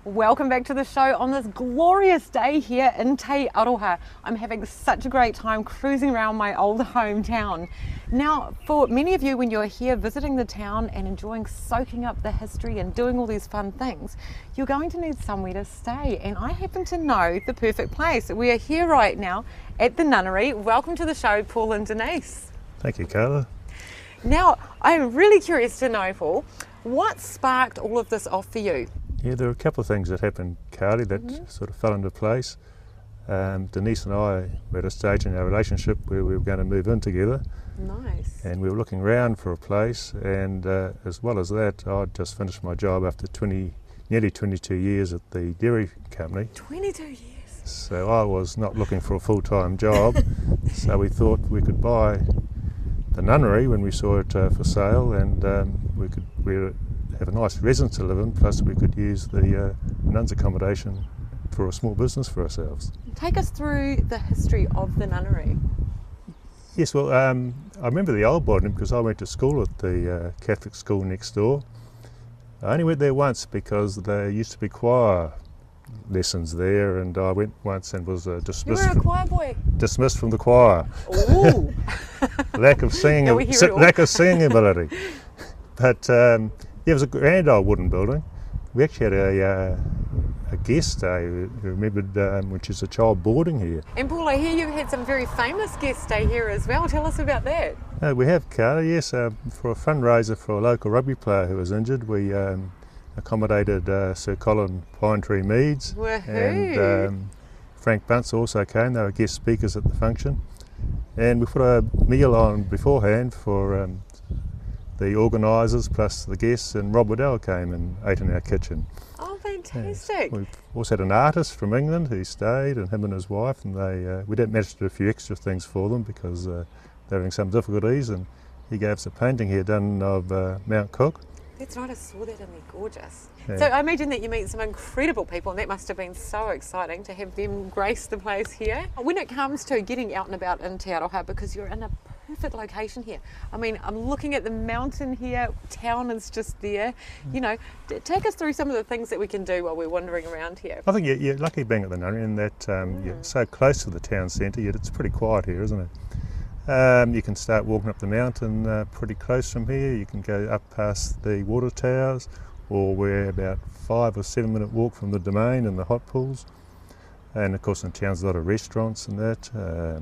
Welcome back to the show on this glorious day here in Te Aroha. I'm having such a great time cruising around my old hometown. Now, for many of you, when you're here visiting the town and enjoying soaking up the history and doing all these fun things, you're going to need somewhere to stay. And I happen to know the perfect place. We are here right now at the Nunnery. Welcome to the show, Paul and Denise. Thank you, Carla. Now, I'm really curious to know, Paul, what sparked all of this off for you? Yeah, there were a couple of things that happened, Carly, that sort of fell into place. Denise and I were at a stage in our relationship where we were going to move in together. Nice. And we were looking around for a place, and as well as that, I'd just finished my job after nearly 22 years at the dairy company. 22 years. So I was not looking for a full-time job, so we thought we could buy the Nunnery when we saw it for sale, and we'd have a nice residence to live in, plus we could use the nuns' accommodation for a small business for ourselves. Take us through the history of the Nunnery. Yes, well, I remember the old building because I went to school at the Catholic school next door. I only went there once because there used to be choir lessons there, and I went once and was dismissed. You were a choir boy? Dismissed from the choir. Ooh. Lack of singing ability. But yeah, it was a grand old wooden building. We actually had a guest stay, who remembered, which is a child boarding here. And Paul, I hear you've had some very famous guests stay here as well. Tell us about that. We have, Carla, yes. For a fundraiser for a local rugby player who was injured, we accommodated Sir Colin Pinetree Meads. Woohoo. And Frank Bunce also came. They were guest speakers at the function. And we put a meal on beforehand for the organisers plus the guests, and Rob Waddell came and ate in our kitchen. Oh, fantastic. Yes. We've also had an artist from England who stayed, and him and his wife, and we did manage to do a few extra things for them because they're having some difficulties, and he gave us a painting here done of Mount Cook. That's right, I saw that and they're gorgeous. Yeah. So I imagine that you meet some incredible people, and that must have been so exciting to have them grace the place here. When it comes to getting out and about in Te Aroha, because you're in a perfect location here. I mean, I'm looking at the mountain here, town is just there. You know, take us through some of the things that we can do while we're wandering around here. I think you're lucky being at the Nunnery in that you're so close to the town centre, yet it's pretty quiet here, isn't it? You can start walking up the mountain pretty close from here. You can go up past the water towers, or we're about 5 or 7 minute walk from the domain and the hot pools. And of course in town's a lot of restaurants and that,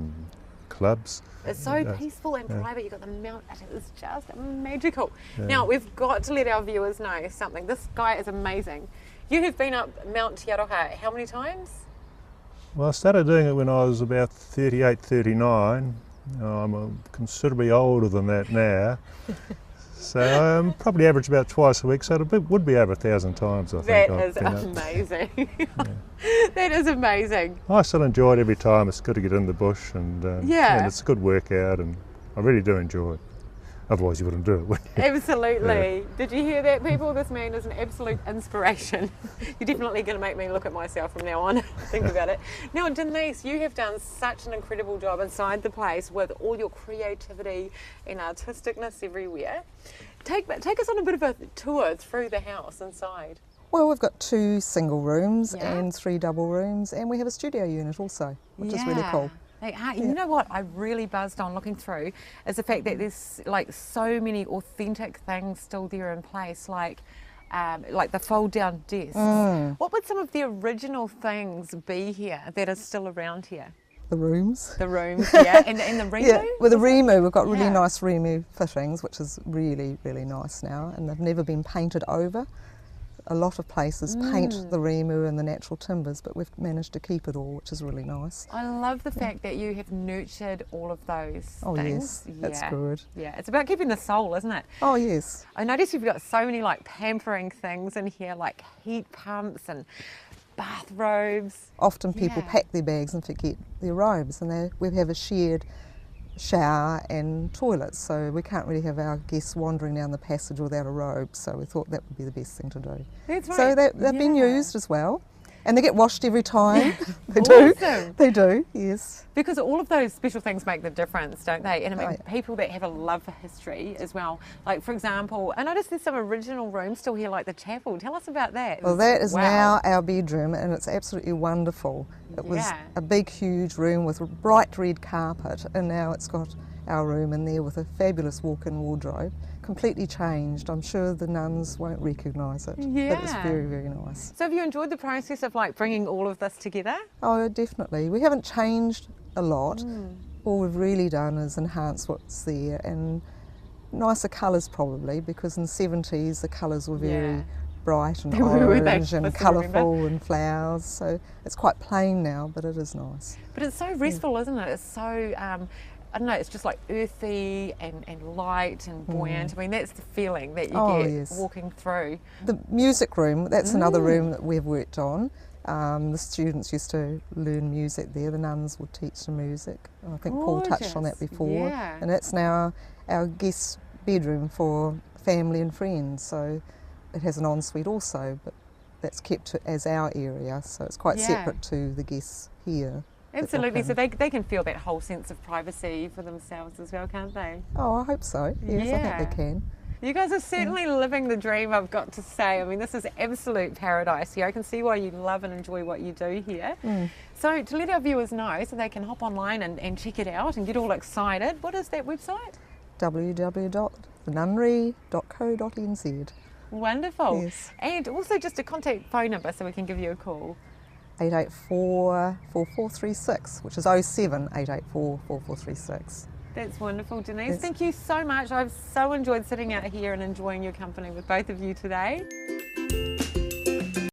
clubs. It's so peaceful and private. You've got the mountain. It is just magical. Yeah. Now, we've got to let our viewers know something. This guy is amazing. You have been up Mount Te Aroha how many times? Well, I started doing it when I was about 38, 39. I'm considerably older than that now. So I'm probably average about twice a week, so it would be over 1,000 times, I think. That is amazing. Yeah. That is amazing. I still enjoy it every time. It's good to get in the bush, and and it's a good workout, and I really do enjoy it. Otherwise you wouldn't do it, would you? Absolutely. Yeah. Did you hear that, people? This man is an absolute inspiration. You're definitely going to make me look at myself from now on. Think about it. Now, Denise, you have done such an incredible job inside the place with all your creativity and artisticness everywhere. Take us on a bit of a tour through the house inside. Well, we've got 2 single rooms and 3 double rooms, and we have a studio unit also, which is really cool. You know what I really buzzed on looking through is the fact that there's like so many authentic things still there in place, like the fold down desks. What would some of the original things be here that are still around here? The rooms. The rooms, yeah. And the Remu? Yeah, with the Remu, we've got really nice Remu fittings, which is really, really nice now, and they've never been painted over. A lot of places paint the Remu and the natural timbers, but we've managed to keep it all, which is really nice. I love the fact that you have nurtured all of those things. Yes, that's good. Yeah, it's about keeping the soul, isn't it? Oh, yes. I noticed you've got so many like pampering things in here, like heat pumps and bathrobes. Often people pack their bags and forget their robes, and we have a shared shower and toilets, so we can't really have our guests wandering down the passage without a robe, so we thought that would be the best thing to do. That's right. So they've been used as well. And they get washed every time. They Awesome. do. They do, yes. Because all of those special things make the difference, don't they? And I mean, Oh, yeah. people that have a love for history as well. Like, for example, I noticed there's some original rooms still here, like the chapel. Tell us about that. Well, that is Wow. now our bedroom, and it's absolutely wonderful. It was Yeah. a big, huge room with a bright red carpet, and now it's got our room in there with a fabulous walk-in wardrobe. Completely changed. I'm sure the nuns won't recognise it. But it's Yeah. very, very nice. So have you enjoyed the process of like bringing all of this together? Oh, definitely. We haven't changed a lot. All we've really done is enhance what's there, and nicer colours probably, because in the 70s the colours were very Yeah. bright and They were, weren't they? orange and I still remember. colourful and flowers. So it's quite plain now, but it is nice. But it's so restful, isn't it? It's so, I don't know, it's just like earthy and light and buoyant. I mean, that's the feeling that you Oh, get yes. walking through. The music room, that's another room that we've worked on. The students used to learn music there. The nuns would teach them music. I think Paul touched on that Gorgeous. before. Yeah. And that's now our guest bedroom for family and friends. So it has an ensuite also, but that's kept as our area. So it's quite Yeah. separate to the guests here. that look Absolutely, in. so they can feel that whole sense of privacy for themselves as well, can't they? Oh, I hope so. Yes, I Yeah. think they can. You guys are certainly living the dream, I've got to say. I mean, this is absolute paradise here. I can see why you love and enjoy what you do here. So to let our viewers know, so they can hop online and check it out and get all excited, what is that website? www.nunnery.co.nz. Wonderful. Yes. And also just a contact phone number so we can give you a call. 884 4436, which is 07 884 4436. That's wonderful, Denise. Yes. Thank you so much. I've so enjoyed sitting out here and enjoying your company with both of you today.